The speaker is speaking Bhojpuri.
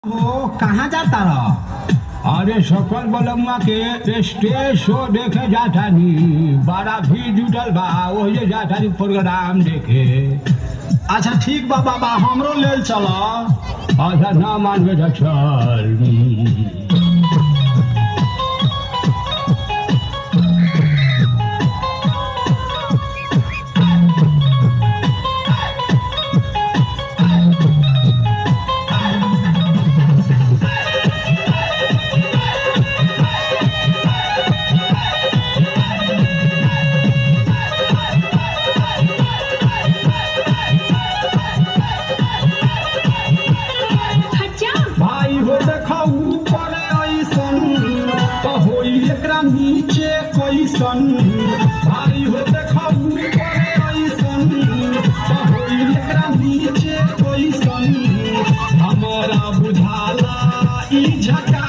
हो कहाँ जाता रहा? अरे सकल बलमुआ के स्टेज शो देखे जाता नी बड़ा भीड़ जुटल बा ओही जाता नी प्रोग्राम देखे। अच्छा ठीक बा बाबा हमरो लेल चला। अच्छा ना मानबे तो चल। भाई हो देखा ऊपर ऐसन तो होई एकरा नीचे कैसन। भाई हो देखा ऊपर ऐसन तो होई एकरा नीचे कैसन। हमारा बुझाला ई झका